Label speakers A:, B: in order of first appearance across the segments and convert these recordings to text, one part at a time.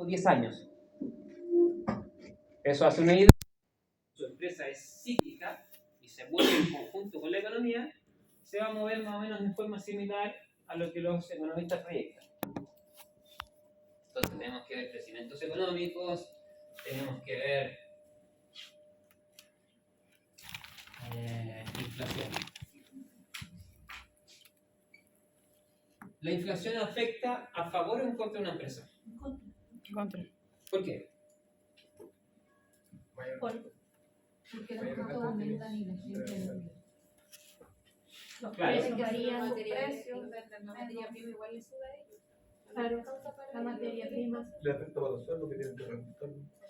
A: o 10 años. Eso hace una idea. Su empresa es cíclica y se mueve en conjunto con la economía, se va a mover más o menos de forma similar a lo que los economistas proyectan. Entonces tenemos que ver crecimientos económicos, tenemos que ver inflación. ¿La inflación afecta a favor o en contra de una empresa?
B: En contra.
A: ¿Por qué?
C: Porque los costos aumentan y la gente los
A: Claro.
C: precios varían,
D: Los
C: precios,
D: la materia prima igual le sube a ellos.
C: claro, la materia prima.
E: Le afecta a los sueldos que tienen que reajustar.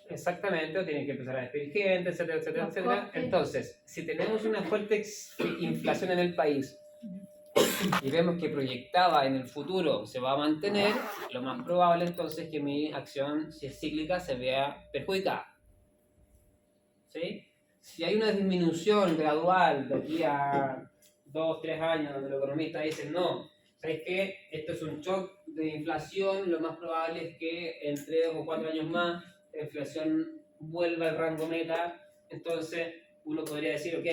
A: Exactamente, o tienen que empezar a despedir gente, etcétera, etcétera,
C: Los
A: etcétera.
C: costes.
A: Entonces, si tenemos una fuerte inflación en el país y vemos que proyectada en el futuro se va a mantener, lo más probable entonces que mi acción, si es cíclica, se vea perjudicada. ¿Sí? Si hay una disminución gradual de aquí a 2, 3 años, donde los economistas dicen no, ¿sabes qué? Esto es un shock de inflación, lo más probable es que en 3 o 4 años más la inflación vuelva al rango meta, entonces uno podría decir, ok,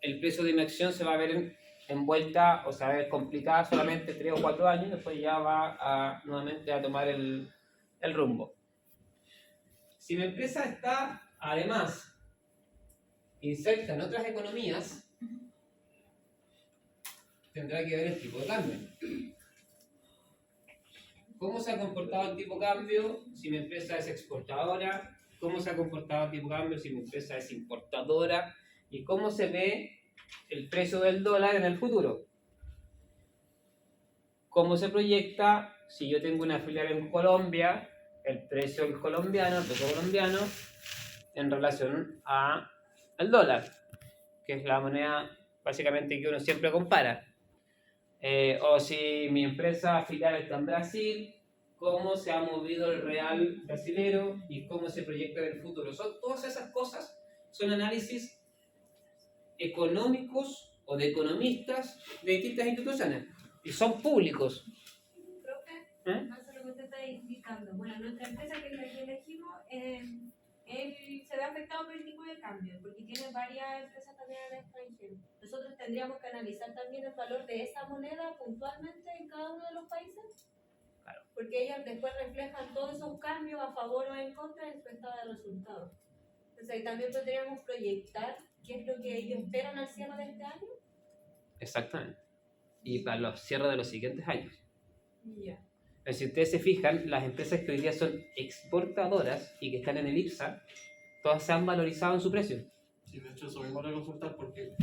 A: el precio de mi acción se va a ver envuelta o se va a ver complicada solamente 3 o 4 años, después ya va nuevamente a tomar el rumbo. Si mi empresa está, además, inserta en otras economías, tendrá que ver el tipo de cambio. ¿Cómo se ha comportado el tipo de cambio si mi empresa es exportadora? ¿Cómo se ha comportado el tipo de cambio si mi empresa es importadora? ¿Y cómo se ve el precio del dólar en el futuro? ¿Cómo se proyecta si yo tengo una filial en Colombia, el precio del colombiano, el peso colombiano, en relación al dólar, que es la moneda básicamente que uno siempre compara? O si mi empresa filial está en Brasil, cómo se ha movido el real brasilero y cómo se proyecta en el futuro. Todas esas cosas son análisis económicos o de economistas de distintas instituciones y son públicos.
D: Profe, no sé lo que usted está indicando. Bueno, nuestra empresa, que es la que elegimos, él se ve afectado por el tipo de cambio, porque tiene varias empresas también en el extranjero. Nosotros tendríamos que analizar también el valor de esa moneda puntualmente en cada uno de los países.
A: Claro.
D: Porque ellas después reflejan todos esos cambios a favor o en contra en su estado de resultados. Entonces ahí también podríamos proyectar qué es lo que ellos esperan al cierre de este año.
A: Exactamente. Y para los cierres de los siguientes años.
D: Ya.
A: Si ustedes se fijan, las empresas que hoy día son exportadoras y que están en el IPSA, todas se han valorizado en su precio.
E: Sí, de hecho, eso mismo le consultar porque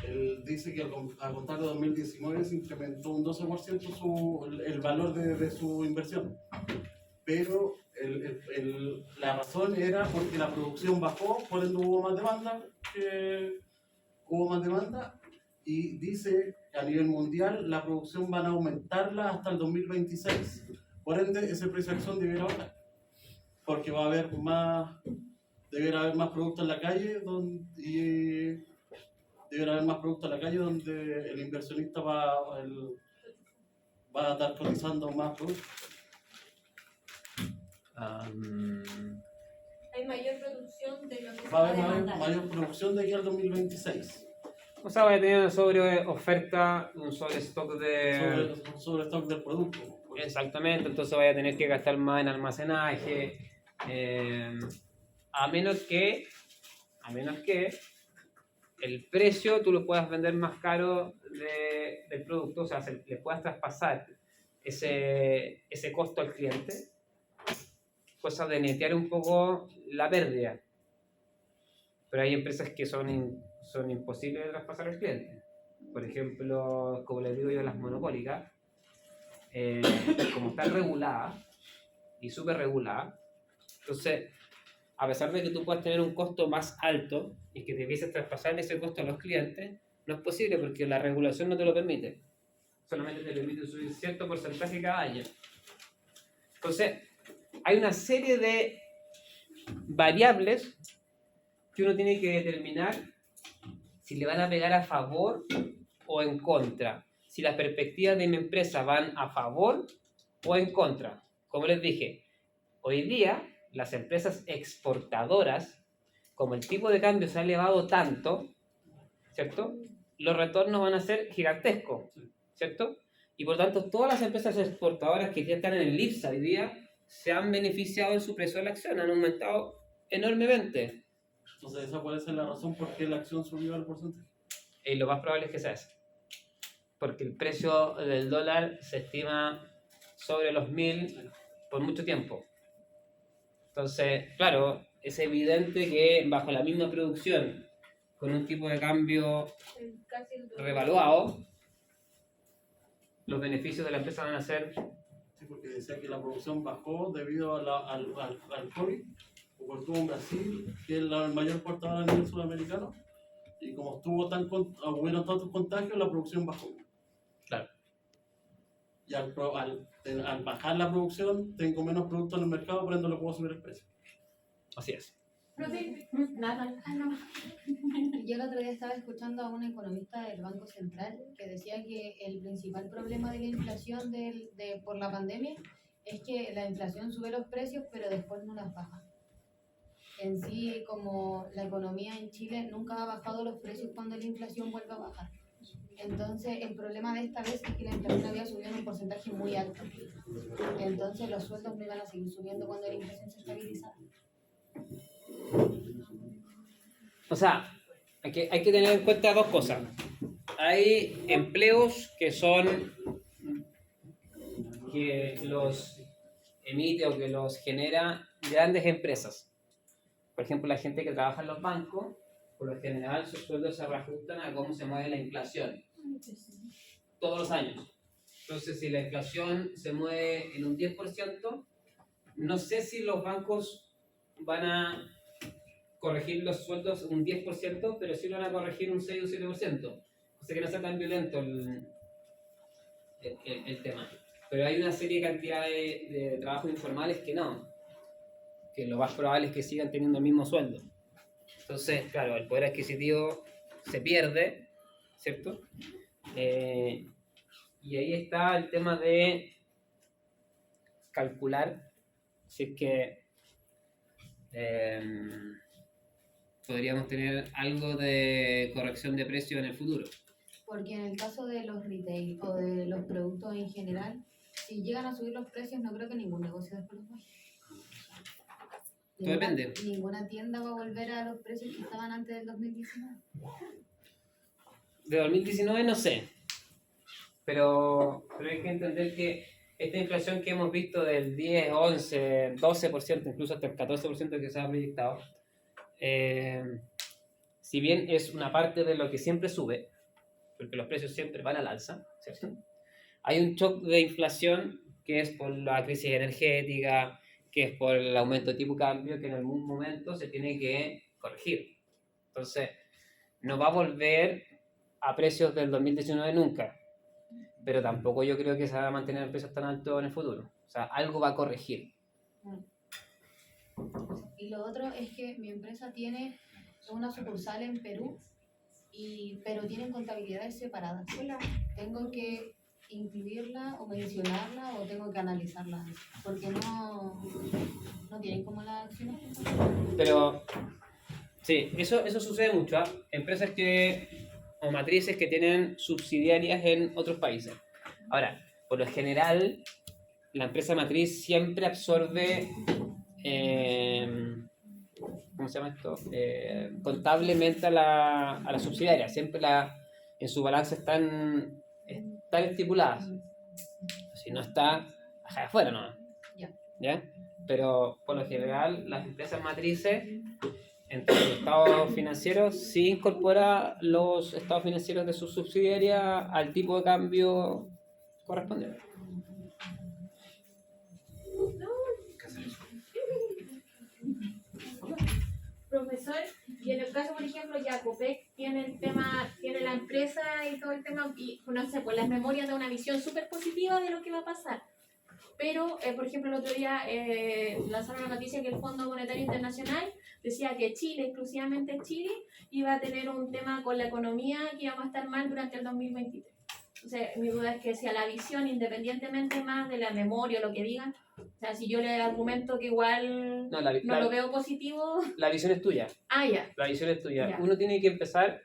E: él dice que al contar de 2019 se incrementó un 12% el valor de su inversión. Pero la razón era porque la producción bajó, por ende hubo más demanda, y dice que a nivel mundial la producción van a aumentarla hasta el 2026. Por ende, ese precio de acción deberá bajar, porque va a haber deberá haber más productos en la calle donde el inversionista va a estar cotizando más productos.
D: Hay mayor producción de lo que se
E: Va a
D: va a
E: haber
D: demandar.
E: mayor producción de aquí al 2026.
A: O sea, va a tener una sobre oferta, un sobre stock
E: Sobre stock del producto.
A: Exactamente, entonces vaya a tener que gastar más en almacenaje, a menos que el precio tú lo puedas vender más caro del producto, o sea, le puedas traspasar ese costo al cliente, cosa de netear un poco la pérdida. Pero hay empresas que son imposibles de traspasar al cliente. Por ejemplo, como les digo yo, las monopólicas, como están reguladas y súper reguladas, entonces, a pesar de que tú puedas tener un costo más alto y que debieses traspasar ese costo a los clientes, no es posible porque la regulación no te lo permite. Solamente te permite subir cierto porcentaje cada año. Entonces, hay una serie de variables que uno tiene que determinar si le van a pegar a favor o en contra. Si las perspectivas de mi empresa van a favor o en contra. como les dije, hoy día las empresas exportadoras, como el tipo de cambio se ha elevado tanto, ¿cierto? Los retornos van a ser gigantescos, ¿cierto? Y por tanto, todas las empresas exportadoras que ya están en el IPSA hoy día se han beneficiado de su precio de la acción, han aumentado enormemente.
E: Entonces, esa puede ser la razón por qué la acción subió al porcentaje.
A: Y lo más probable es que sea eso. Porque el precio del dólar se estima sobre los 1000 por mucho tiempo. Entonces, claro, es evidente que bajo la misma producción, con un tipo de cambio
D: Casi el doble.
A: revaluado, los beneficios de la empresa van a ser...
E: Sí, porque decía que la producción bajó debido al COVID, porque estuvo en Brasil, que es el mayor portador a nivel sudamericano, y como hubieron tantos contagios, la producción bajó.
A: Claro.
E: Y al bajar la producción, tengo menos productos en el mercado, por ende le puedo subir el precio.
A: Así es.
C: Nada.
B: Yo el otro día estaba escuchando a un economista del Banco Central que decía que el principal problema de la inflación por la pandemia es que la inflación sube los precios pero después no las baja. En sí, como la economía en Chile nunca ha bajado los precios cuando la inflación vuelve a bajar. Entonces, el problema de esta vez es que la inflación había subido en un porcentaje muy alto. Entonces, los sueldos no iban a seguir subiendo cuando la inflación se estabilizara.
A: O sea, hay que tener en cuenta dos cosas. Hay empleos que los emite o que los genera grandes empresas. Por ejemplo, la gente que trabaja en los bancos, por lo general sus sueldos se reajustan a cómo se mueve la inflación todos los años. Entonces, si la inflación se mueve en un 10%, no sé si los bancos van a corregir los sueldos un 10%, pero sí lo van a corregir un 6 o 7%. O sea que no sea tan violento el tema. Pero hay una serie de cantidades de trabajos informales que no. Que lo más probable es que sigan teniendo el mismo sueldo. Entonces, claro, el poder adquisitivo se pierde, ¿cierto? Y ahí está el tema de calcular si es que podríamos tener algo de corrección de precio en el futuro.
B: Porque en el caso de los retail o de los productos en general, si llegan a subir los precios, no creo que ningún negocio después los baje.
A: Todo depende.
B: Ninguna tienda va a volver a los precios que estaban antes del 2019.
A: De 2019 no sé, pero hay que entender que esta inflación que hemos visto del 10, 11, 12%, incluso hasta el 14% que se ha proyectado, si bien es una parte de lo que siempre sube, porque los precios siempre van al alza, ¿cierto? Hay un shock de inflación que es por la crisis energética, que es por el aumento de tipo de cambio, que en algún momento se tiene que corregir. Entonces, no va a volver a precios del 2019 nunca, pero tampoco yo creo que se van a mantener precios tan altos en el futuro. O sea, algo va a corregir.
B: Y lo otro es que mi empresa tiene una sucursal en Perú, pero tienen contabilidades separadas. Tengo que incluirla o mencionarla o tengo que analizarla, porque no tienen como la acción.
A: Pero, sí, eso sucede mucho. ¿Ah? Empresas o matrices que tienen subsidiarias en otros países. Ahora, por lo general, la empresa matriz siempre absorbe, ¿cómo se llama esto? Contablemente a la subsidiaria. Siempre en su balance están estipuladas. Si no está, afuera no. ¿Ya? Pero por lo general, las empresas matrices, entre los estados financieros, sí incorpora los estados financieros de su subsidiaria al tipo de cambio correspondiente.
C: Profesor, y en el caso, por ejemplo, ya Copec tiene el tema, tiene la empresa y todo el tema, y no sé, pues las memorias de una visión súper positiva de lo que va a pasar. Pero, por ejemplo, el otro día lanzaron una noticia que el Fondo Monetario Internacional decía que Chile, exclusivamente Chile, iba a tener un tema con la economía que iba a estar mal durante el 2023. Entonces, mi duda es que si a la visión, independientemente más de la memoria o lo que digan, o sea, si yo le argumento que igual
A: No,
C: no lo veo positivo,
A: la visión es tuya.
C: ya.
A: La visión es tuya.
C: Ya.
A: Uno tiene que empezar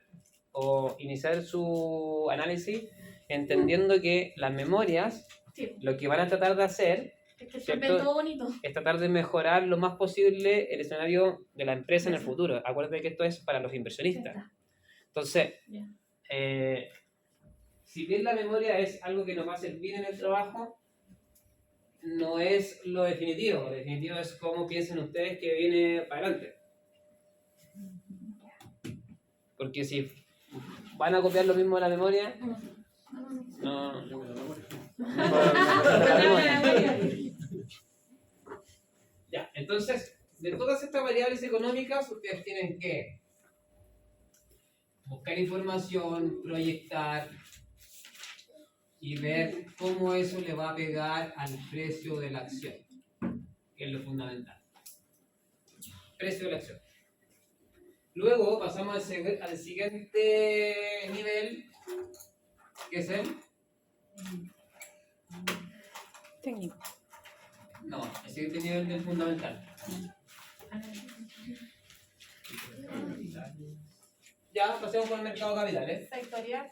A: o iniciar su análisis entendiendo que las memorias,
C: Sí,
A: lo que van a tratar de hacer
C: es que
A: ¿cierto?
C: siempre todo bonito.
A: es tratar de mejorar lo más posible el escenario de la empresa en el futuro. Acuérdate que esto es para los inversionistas. Entonces,
C: Ya.
A: si bien la memoria es algo que nos va a servir en el trabajo, no es lo definitivo. Lo definitivo es cómo piensen ustedes que viene para adelante. Porque si van a copiar lo mismo de la memoria, no. Ya, entonces, de todas estas variables económicas, ustedes tienen que buscar información, proyectar y ver cómo eso le va a pegar al precio de la acción, que es lo fundamental. Precio de la acción. Luego pasamos al siguiente nivel, que es el...
F: Técnico.
A: No, el siguiente nivel del fundamental. Ya, pasemos por el mercado de capitales.
D: Sectorial.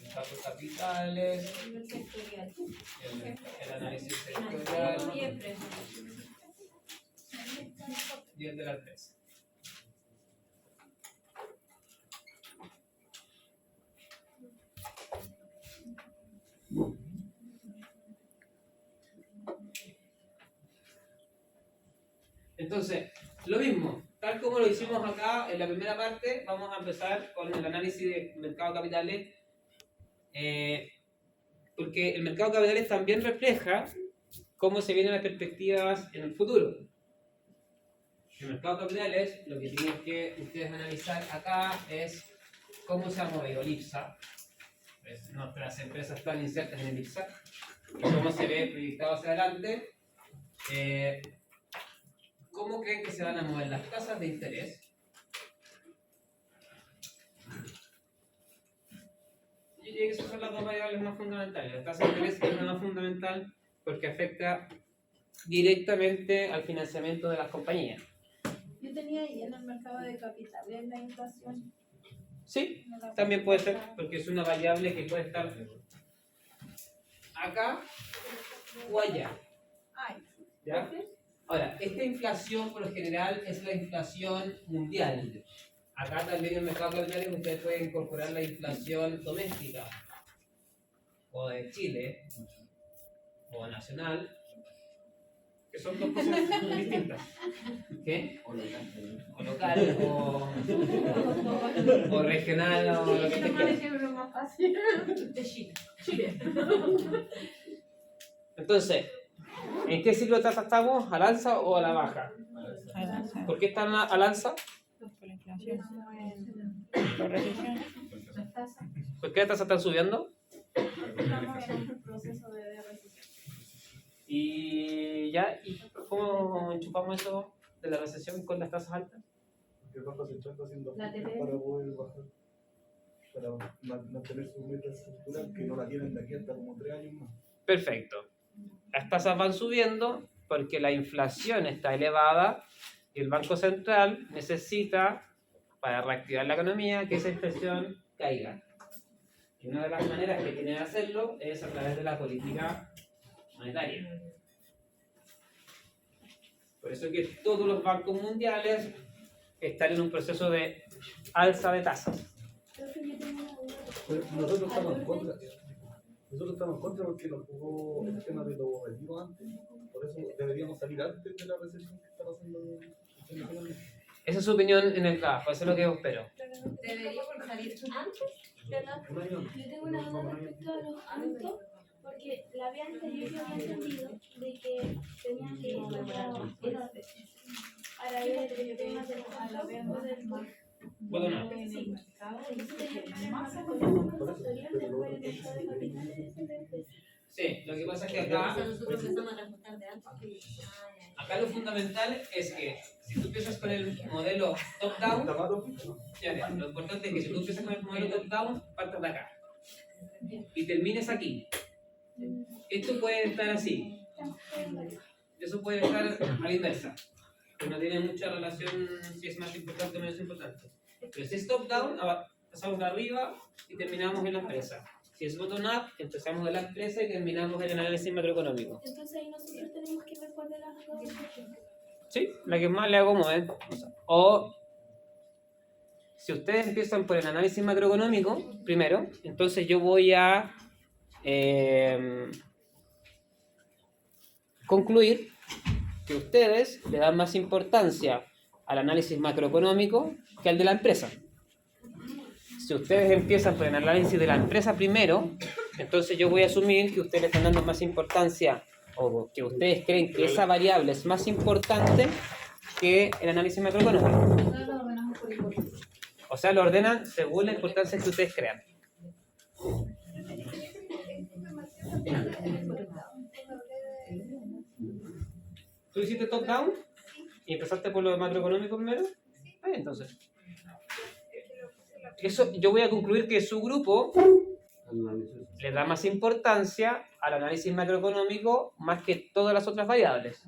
A: Mercado de capitales,
D: Sectorial.
A: el análisis sectorial
D: Y el precio.
A: y el de la empresa. Entonces, lo mismo, tal como lo hicimos acá en la primera parte, vamos a empezar con el análisis de mercado de capitales, porque el mercado de capitales también refleja cómo se vienen las perspectivas en el futuro. El mercado de capitales, lo que tienen que ustedes analizar acá es cómo se ha movido el IPSA. Pues nuestras empresas están insertas en el IPSA y cómo se ve proyectado hacia adelante. ¿Cómo creen que se van a mover las tasas de interés? Yo diría que esas son las dos variables más fundamentales. La tasa de interés es la más fundamental porque afecta directamente al financiamiento de las compañías.
G: Yo tenía ahí en el mercado de capitales la inflación.
A: Sí,
G: No la
A: también puede ser, porque es una variable que puede estar acá o allá.
G: Ay,
A: ¿Ya? Ahora, esta inflación por lo general es la inflación mundial. Acá también en el mercado de capitales ustedes pueden incorporar la inflación doméstica, o de Chile, o nacional, que son dos cosas distintas. ¿Qué? O local, o regional, o lo que te quieras.
G: más fácil.
C: De Chile.
A: Entonces, ¿en qué ciclo de tasa estamos? ¿Al alza o a la baja? ¿Por qué están al alza?
F: Por la inflación. Por recesión.
A: ¿Por qué las tasas están subiendo?
G: Estamos en un proceso de recesión.
A: Y ya, ¿y cómo enchufamos eso de la recesión con las tasas altas?
E: El Banco Central está haciendo
C: La
E: ajustes
C: TPS.
E: para poder bajar, para mantener su meta estructural, que no la tienen de aquí hasta como 3 años más.
A: Perfecto. Las tasas van subiendo porque la inflación está elevada y el Banco Central necesita, para reactivar la economía, que esa inflación caiga. Y una de las maneras que tiene de hacerlo es a través de la política monetaria. Por eso que todos los bancos mundiales están en un proceso de alza de tasas.
E: Nosotros estamos en contra. Nosotros estamos en contra porque nos jugó el tema de los retiros antes. Por eso deberíamos salir antes de la recesión que está pasando internacionalmente.
A: Esa es su opinión en el trabajo, eso es lo que yo espero.
D: Deberíamos salir antes de la...
E: Un año antes.
G: Yo tengo una duda respecto a los puntos, porque la vez anterior yo había entendido de que tenían que ir como en orden para ver el tema de los del mar.
A: ¿Puedo no?
G: Sí. Entonces tenía que ver más con el sectorial después del mercado de capitales.
A: Sí, lo que pasa es que acá,
D: Nosotros empezamos a reajustar de antes.
A: acá lo fundamental es que si tú empiezas con el modelo top-down, ya ves, lo importante es que si tú empiezas con el modelo top-down, partas de acá. y termines aquí. Esto puede estar así. Eso puede estar a la inversa. Que no tiene mucha relación si es más importante o menos importante. Pero si es top-down, pasamos de arriba y terminamos en la empresa. Si es bottom-up, empezamos de la empresa y terminamos en el análisis macroeconómico.
G: Entonces ahí nosotros tenemos que ver cuál de las dos.
A: Sí, la que más le acomode. O si ustedes empiezan por el análisis macroeconómico primero, entonces yo voy a concluir que ustedes le dan más importancia al análisis macroeconómico que al de la empresa. Si ustedes empiezan por el análisis de la empresa primero, entonces yo voy a asumir que ustedes le están dando más importancia o que ustedes creen que esa variable es más importante que el análisis macroeconómico.
B: Nosotros lo ordenamos por importancia.
A: O sea, lo ordenan según la importancia que ustedes crean. ¿Tú hiciste top-down? ¿Y empezaste por lo macroeconómico primero? Entonces. Eso, yo voy a concluir que su grupo le da más importancia al análisis macroeconómico más que todas las otras variables.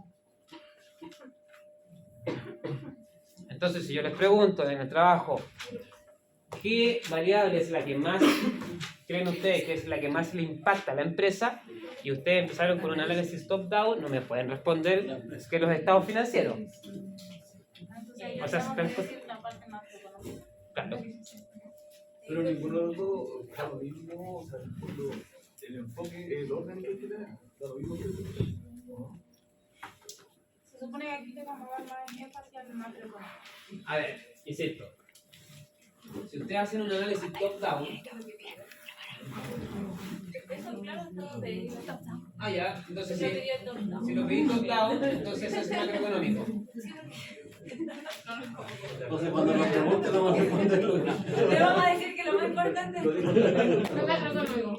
A: Entonces, si yo les pregunto en el trabajo, ¿qué variable es la que más creen ustedes que es la que más le impacta a la empresa? Y ustedes empezaron con un análisis top-down, no me pueden responder que los estados financieros. O sea, están... Claro.
H: Pero ninguno de los dos da lo mismo, o sea, el enfoque, el orden que tiene, da lo mismo que el...
D: Se supone que aquí te vamos a dar más énfasis al macroeconómico.
A: A ver, insisto. Si ustedes hacen un análisis top-down...
D: Eso, claro, todo de top-down.
A: Ah, ya, entonces
D: Yo pedí el top-down.
A: si lo pedís top-down, entonces es macroeconómico.
E: Entonces, cuando nos pregunten, vamos a responderlo.
D: Le vamos a decir que lo más importante es
C: No macroeconómico.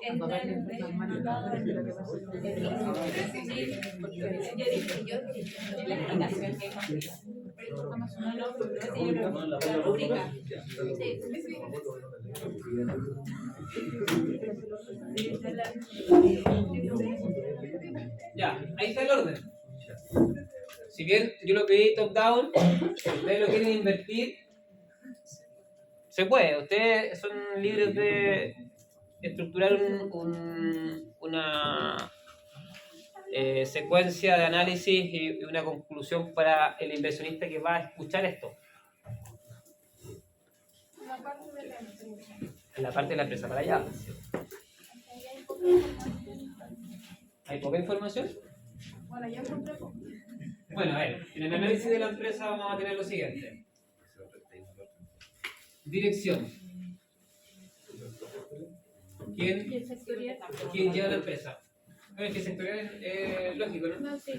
A: Ya, ahí está el orden. Si bien yo lo pedí top-down, si ustedes lo quieren invertir, se puede. Ustedes son libres de estructurar una secuencia de análisis y una conclusión para el inversionista que va a escuchar esto. En la parte de la empresa, para allá. ¿Hay poca información?
D: Bueno, yo encontré poco.
A: Bueno, a ver, en el análisis de la empresa vamos a tener lo siguiente. Dirección. ¿Quién lleva la empresa? Es que sectorial es lógico, ¿no?
C: No, sí.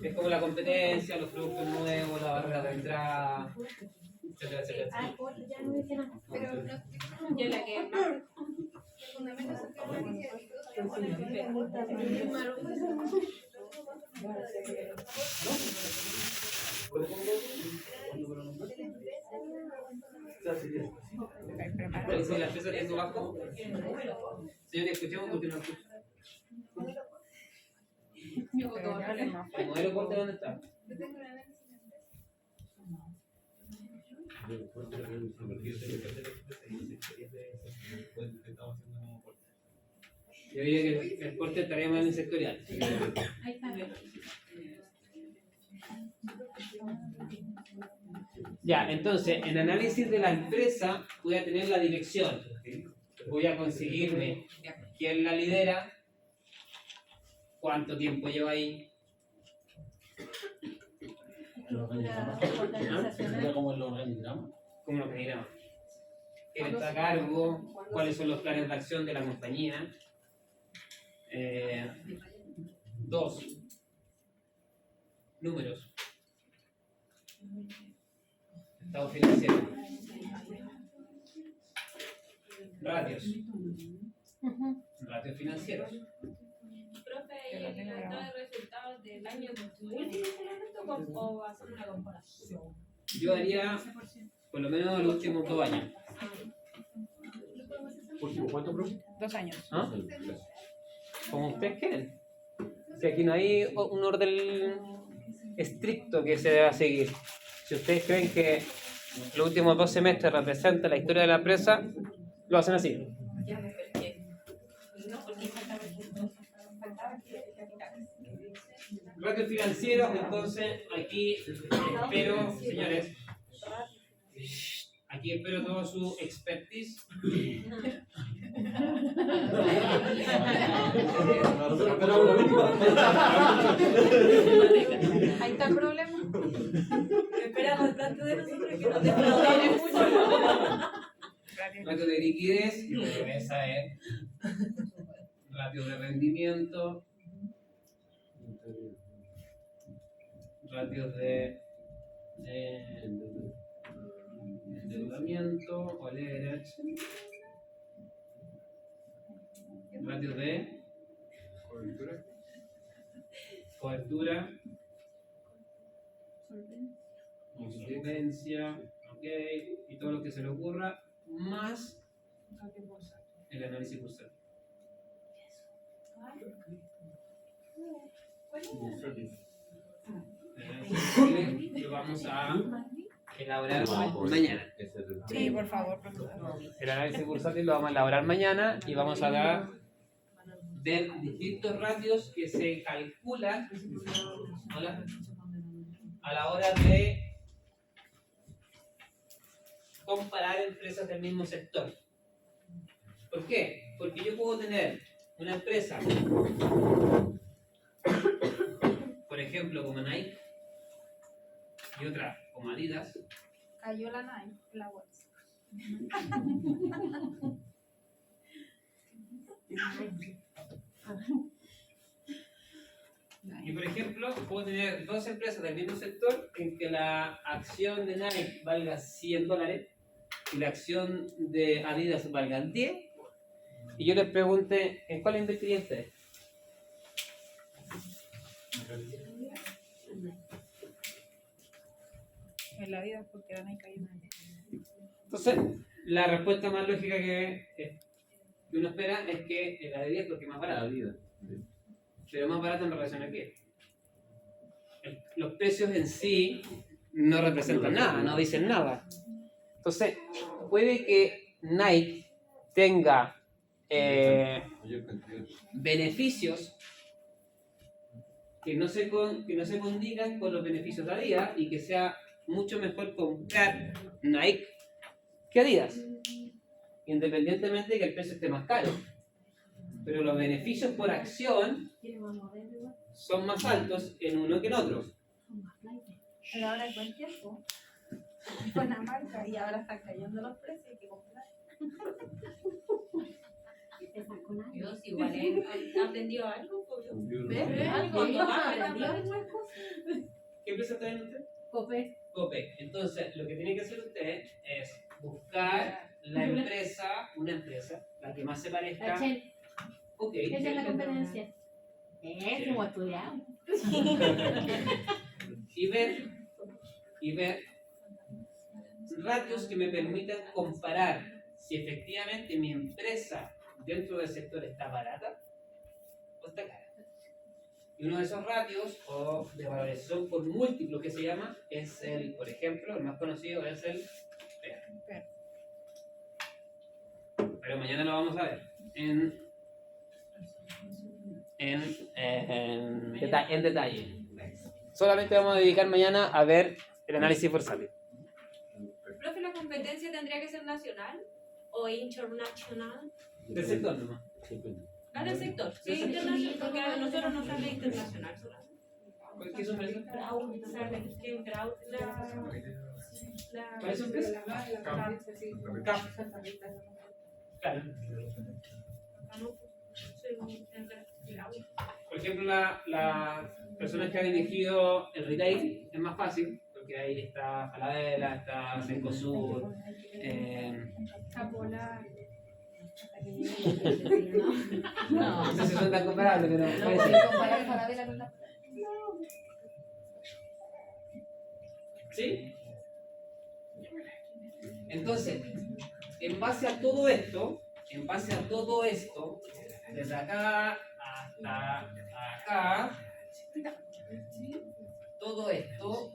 A: Es como la competencia, los productos nuevos, la barrera de entrada, etcétera, etcétera.
G: Ah, ya no dice nada.
D: Pero no, yo la que el fundamento
A: ¿Y si la empresa tiene bajo? Señor, escuchemos porque no escucho. ¿El modelo corte dónde está? Yo diría que el corte estaría más en el sectorial.
C: Ahí está.
A: Ya, entonces, en análisis de la empresa voy a tener la dirección. Voy a conseguirme quién la lidera, cuánto tiempo lleva ahí.
E: ¿Sería como el organigrama?
A: ¿Cómo lo miramos? ¿Quién está a cargo? ¿Cuáles son los planes de acción de la compañía? 2. Números. Estado financiero. Ratios. Ratios financieros.
D: profe, ¿y el estado de resultados del año último o hacer una comparación?
A: Yo haría por lo menos los últimos 2 años.
H: Último, ¿cuánto, profe?
F: 2 años.
A: ¿Ah? Como ustedes quieren. Si aquí no hay un orden estricto que se deba seguir. Si ustedes creen que los últimos 2 semestres representan la historia de la empresa, lo hacen así.
C: Ya me perdí. No, porque
A: Ratios financieros, entonces aquí espero, señores, aquí espero todo su expertise.
D: Ahí está el problema. Esperamos tanto de nosotros que nos defraudamos mucho.
A: Ratio de liquidez, que debe saber. Ratio de rendimiento. Ratios de endeudamiento o leverage. Ratios de cobertura. Solvencia, ok, y todo lo que se le ocurra, más el análisis bursátil. Lo vamos a elaborar mañana.
F: Sí, por favor, profesor.
A: El análisis bursátil lo vamos a elaborar mañana y vamos a dar de distintos ratios que se calculan a la hora de comparar empresas del mismo sector. ¿Por qué? Porque yo puedo tener una empresa, por ejemplo, como Nike, y otra como Adidas.
D: Cayó la Nike, la bolsa.
A: Y por ejemplo, puedo tener 2 empresas del mismo sector en que la acción de Nike valga $100 y la acción de Adidas valga 10. Y yo les pregunte, ¿en cuál invertiría ustedes?
F: En la vida, porque van a caer.
A: Entonces, la respuesta más lógica que uno espera es que la de 10 es porque es más barata. Pero más barata en relación a qué? Los precios en sí no representan nada, no dicen nada. Entonces, puede que Nike tenga beneficios que no se condigan con los beneficios de Adidas y que sea mucho mejor comprar Nike que Adidas, independientemente de que el precio esté más caro. Pero los beneficios por acción son más altos en uno que en otro.
D: Pero ahora es buen tiempo. Buena marca y ahora están cayendo los precios, hay que comprar.
C: Dios, igual he aprendido algo.
D: ¿Ves? Algo,
C: Sí,
D: aprendió
C: aprendió.
A: ¿Qué empresa está en usted?
C: Copé.
A: Cope. Entonces, lo que tiene que hacer usted es buscar la empresa, una empresa, la que más se parezca. Ok.
C: Esa es la competencia. Hemos estudiado.
A: y ver ratios que me permitan comparar si efectivamente mi empresa dentro del sector está barata o está cara. Y uno de esos ratios o de valorización por múltiplo que se llama es el, por ejemplo, el más conocido es el PER. Pero mañana lo vamos a ver en detalle. Solamente vamos a dedicar mañana a ver el análisis bursátil.
D: Profe, ¿la competencia tendría que ser nacional o internacional?
A: Del sector nomás.
D: Ah, del sector. Sí, internacional, porque a nosotros nos sale internacional solamente.
A: ¿Qué son empresas?
D: Sale que Grau,
A: ¿Cuál es su empresa? CAP. Claro. Por ejemplo, las personas que han elegido el retail es más fácil, porque ahí está Falabella, está Cencosud,
D: Capolar.
A: no sé si son tan comparables, pero
B: No
A: puede
B: puede
A: ser.
B: comparar Falabella con la...
A: ¿Sí? Entonces, en base a todo esto, en base a todo esto, desde acá hasta acá, todo esto,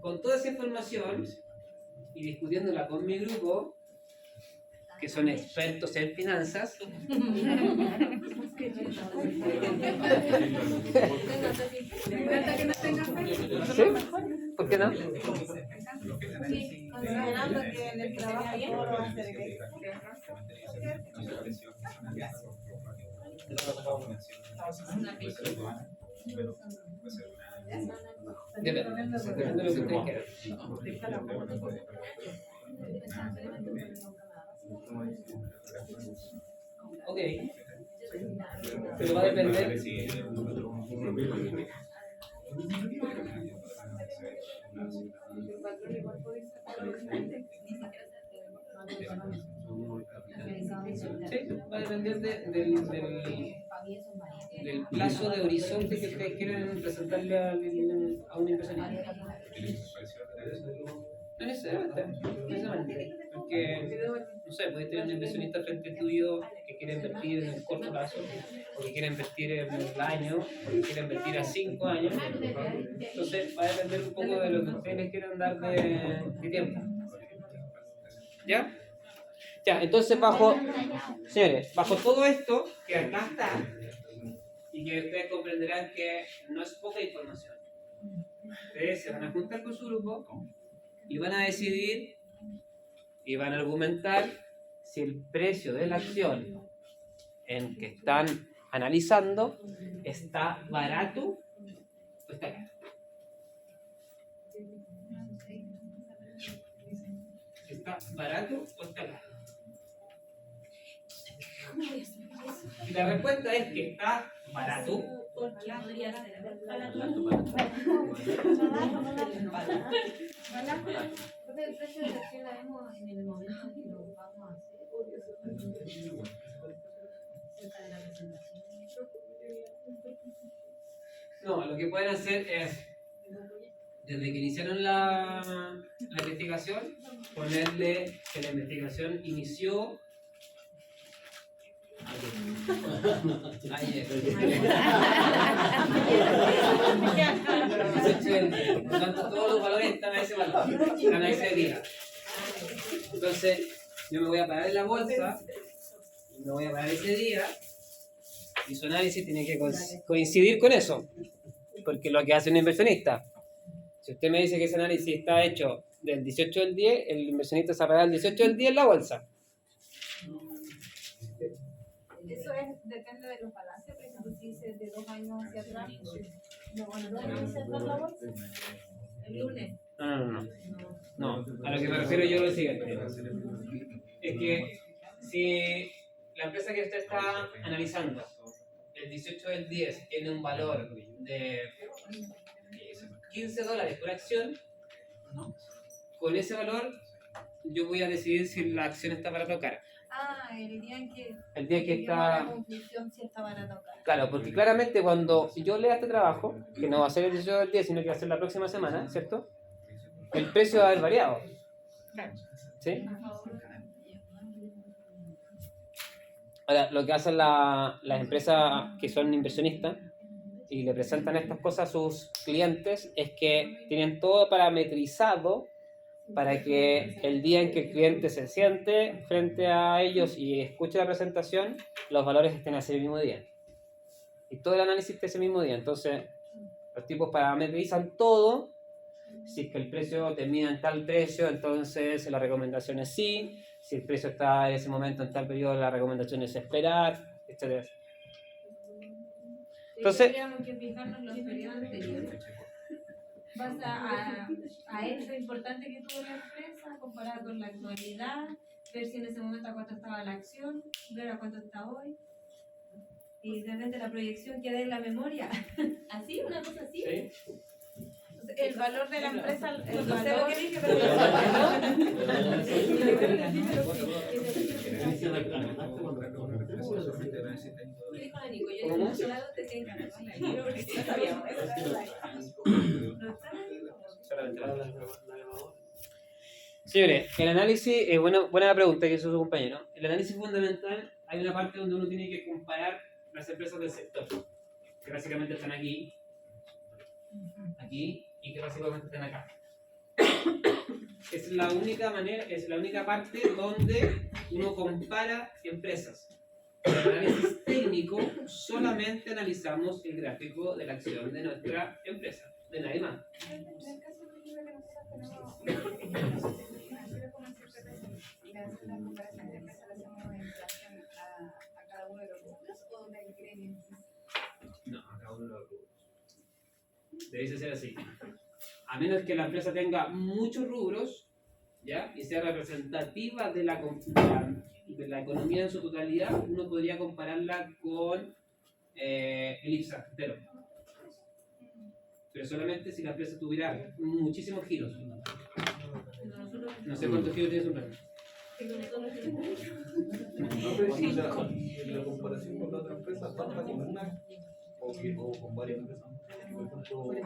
A: con toda esa información y discutiéndola con mi grupo, que son expertos en finanzas, ¿sí? ¿Por qué no?
D: Sí, considerando que en el trabajo todo lo va a hacer el
A: Depende de lo que ustedes quieran. Ok, pero va a depender. Sí, va a depender del plazo de horizonte que ustedes quieren presentarle a un inversionista. No necesariamente, porque, no sé, puedes tener un inversionista frente tuyo que quiere invertir en el corto plazo, o que quiere invertir en el año, o que quiere invertir a 5 años. Entonces va a depender un poco de lo que ustedes les quieran dar de tiempo. ¿Ya? Ya, entonces señores, bajo todo esto, que acá está, y que ustedes comprenderán que no es poca información, ustedes se van a juntar con su grupo y van a decidir y van a argumentar si el precio de la acción en que están analizando está barato o está caro. ¿Está barato o está caro? Y la respuesta es que está barato.
D: Porque podría ser
B: el precio de la acción la vemos en el momento en que lo vamos a hacer. Cerca de la presentación.
A: No, lo que pueden hacer es, desde que iniciaron la investigación, ponerle que la investigación inició ayer. Por lo tanto, todos los valores están a ese valor, están a ese día. Entonces, yo me voy a parar en la bolsa, me voy a parar ese día, y su análisis tiene que coincidir con eso, porque lo que hace un inversionista, si usted me dice que ese análisis está hecho del 18 del 10, el inversionista se va a parar el 18 del 10 en la bolsa.
D: Eso depende de los balances, por ejemplo, si dice de 2 años hacia atrás. El lunes.
A: No, a lo que me refiero yo es lo siguiente. Es que si la empresa que usted está analizando, el 18 del 10, tiene un valor de $15 por acción, con ese valor yo voy a decidir si la acción está barata o cara.
D: El día en que
A: El día que
D: lleguemos a la
A: está...
D: conclusión si está barato o caro.
A: Claro, porque claramente cuando yo lea este trabajo, que no va a ser el 18 del 10, sino que va a ser la próxima semana, ¿cierto? El precio va a haber variado. ¿Sí? Ahora, lo que hacen las empresas que son inversionistas y le presentan estas cosas a sus clientes es que tienen todo parametrizado para que el día en que el cliente se siente frente a ellos y escuche la presentación, los valores estén ese mismo día. Y todo el análisis esté ese mismo día. Entonces, los tipos parametrizan todo. Si es que el precio termina en tal precio, entonces la recomendación es sí. Si el precio está en ese momento en tal periodo, la recomendación es esperar, etc. Entonces,
D: tendríamos que fijarnos los periodos anteriores. Vas a ver lo importante que tuvo la empresa, comparar con la actualidad, ver si en ese momento a cuánto estaba la acción, ver a cuánto está hoy. Y realmente la proyección queda en la memoria. ¿Así? ¿Una cosa así?
A: ¿sí?
D: El valor de la empresa, el
C: No sé lo
D: valor...
C: que dije, pero ¿qué dijo la Nico? Yo
A: ¿Cómo?
C: dije, yo te decía en canal. Porque sí sabíamos, eso era la-
A: Señores, el análisis, buena pregunta que hizo su compañero. El análisis fundamental, hay una parte donde uno tiene que comparar las empresas del sector, que básicamente están aquí, y que básicamente están acá. Es la única manera, es la única parte donde uno compara empresas. En el análisis técnico solamente analizamos el gráfico de la acción de nuestra empresa, de nadie más.
D: En el caso de que nosotros tenemos le hacen la comparación de empresas, le hacemos en relación a cada uno de los rubros o del gremio.
A: No, a cada uno de los rubros. Debe ser así. A menos que la empresa tenga muchos rubros, ¿ya? Y sea representativa de la economía en su totalidad, uno podría compararla con el IPSA entero. Pero solamente si la empresa tuviera muchísimos giros. No sé cuántos giros tiene su empresa.
H: No, pero sí, o sea, y la comparación con la otra empresa, ¿basta con una o con varias empresas? Por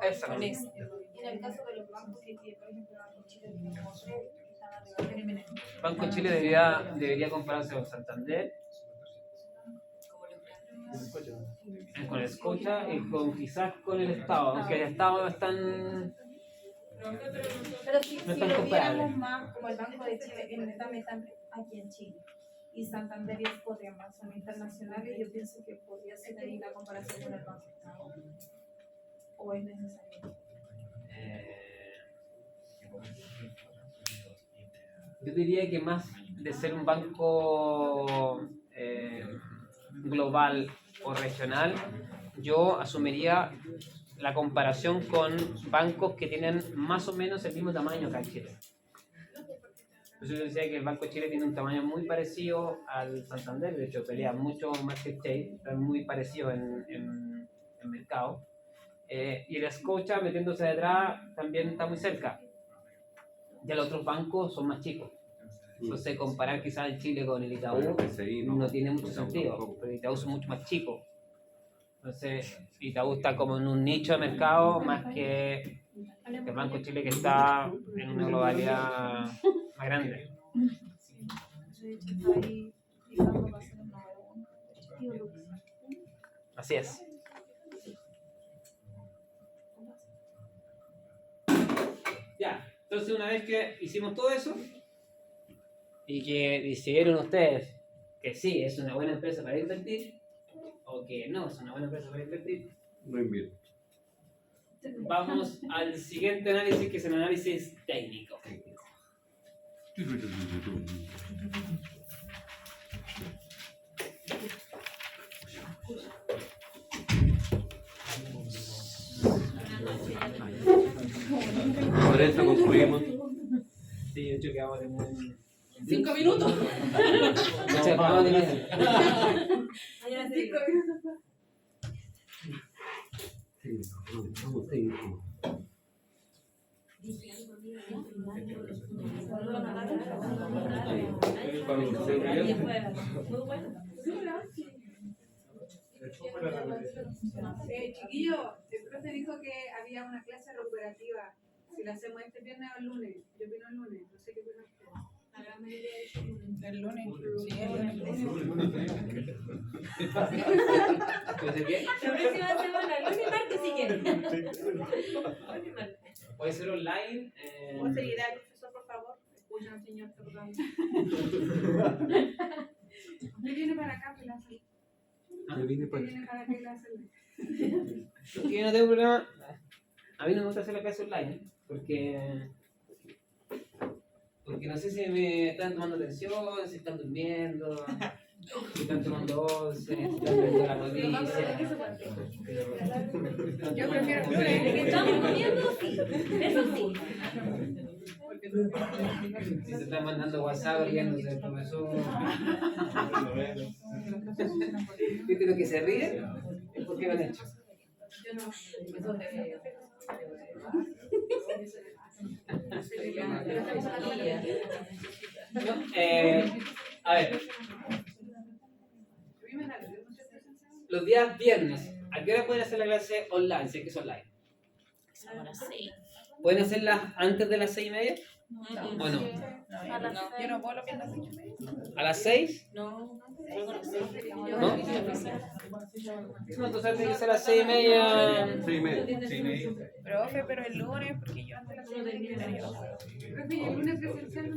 A: Esa.
B: En el caso de los bancos que, por ejemplo, Banco Chile tiene como tres, que están arriba del MNE.
A: Banco Chile debería compararse con Santander, con el Scotia y quizás con el Estado, aunque el Estado no es tan...
D: Pero si,
A: No
D: si
A: están
D: lo
A: comparables.
D: viéramos más como el Banco de Chile, en el están aquí en Chile, y Santander y Scotiabank son internacionales, yo pienso que podría ser ahí la comparación con el Banco Estado. ¿O es necesario?
A: Yo diría que más de ser un banco global o regional, yo asumiría la comparación con bancos que tienen más o menos el mismo tamaño que en Chile. Por eso yo decía que el Banco de Chile tiene un tamaño muy parecido al Santander, de hecho pelea mucho market share, están muy parecidos en mercado. Y el Scotia metiéndose detrás también está muy cerca. Ya los otros bancos son más chicos. Entonces comparar quizás el Chile con el Itaú no tiene mucho sentido, porque el Itaú es mucho más chico. Entonces Itaú está como en un nicho de mercado más que el Banco de Chile, que está en una globalidad más grande. Así es. Ya, entonces una vez que hicimos todo eso y que decidieron ustedes que sí, es una buena empresa para invertir o que no es una buena empresa para invertir,
H: No invierto.
A: vamos al siguiente análisis, que es el análisis técnico.
H: Por eso construimos.
A: Sí, de hecho quedamos en un...
F: 5 minutos.
A: De hecho, acabamos de leer.
D: Chiquillo, el profe dijo que había una clase recuperativa. Si la hacemos este viernes o el lunes, yo opino el lunes, no sé qué opinan ustedes. La gran mayoría dice el lunes.
F: El lunes. Sí, el lunes.
A: ¿Puede ser bien?
C: La próxima semana, lunes y martes si quieren.
A: Puede ser online.
D: ¿Cómo sería ideal, profesor, por favor? Escuchen al señor Torrón. ¿Me viene para acá, Pilar?
H: Me vine
D: ¿Me
H: para
D: viene para acá y la hace?
A: Yo no tengo problema. A mí no me gusta hacer la clase online porque no sé si me están tomando atención, si están durmiendo, si están tomando once, si están viendo la noticia.
D: Yo prefiero
C: Que estamos comiendo, sí. Eso sí.
A: Si se están mandando WhatsApp riéndose del profesor. ¿Viste lo que se ríe? Es porque lo han hecho.
D: Yo no.
A: No, a ver, los días viernes ¿A qué hora pueden hacer la clase online? Si es que es online.
C: A las 6.
A: ¿Pueden hacerla antes de las 6:30? ¿O no?
F: Yo no puedo lo que es las 8:30.
A: ¿A las 6?
C: No.
A: ¿No? No, entonces tiene que ser a las 6:30.
H: 6:30.
F: Profe, pero el lunes, porque yo antes de las 6:30 no puedo.
D: ¿Y el lunes presencial?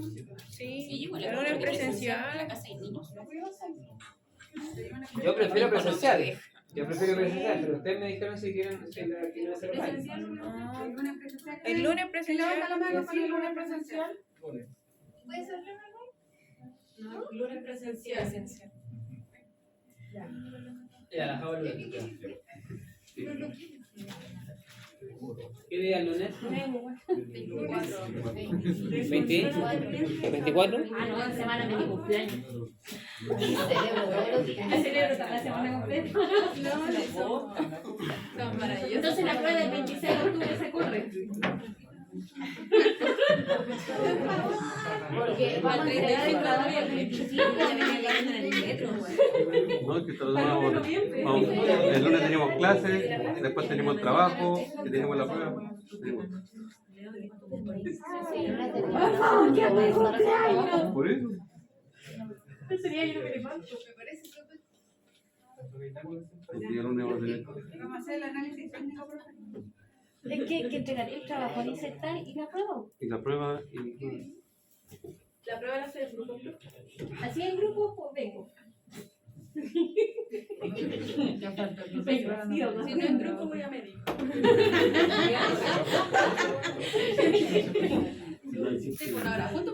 F: Sí, el lunes presencial.
A: Yo prefiero presencial. Yo prefiero presencial, pero ustedes me dijeron si quieren hacer online.
D: Presencial, el lunes presencial.
F: El lunes presencial.
D: Levanta la mano para el lunes presencial.
G: ¿Puede ser
D: No, el lunes presencial.
A: Ya, la hago el lunes. ¿Qué día es el lunes? 20, 24.
C: Ah, no, en semana de mi cumpleaños.
B: Cerebro todos los días.
C: Me celebro la semana completa.
D: Son maravillosos.
C: Entonces la prueba del 26 de octubre se corre.
B: Porque vamos a entregar el trabajo el 25
I: No, es que el lunes teníamos clases, después teníamos trabajo y teníamos la prueba. Por eso.
C: Sería yo lo que le falta.
I: Porque el lunes vamos a tener.
D: Vamos a hacer el análisis técnico, profe.
C: Es que entregaré el trabajo, disertar y la prueba.
I: Y la prueba y.
C: La prueba la hace el grupo. Así en grupo, pues vengo. Vengo,
D: Si no en grupo, voy a medir. Sí, por ahora, junto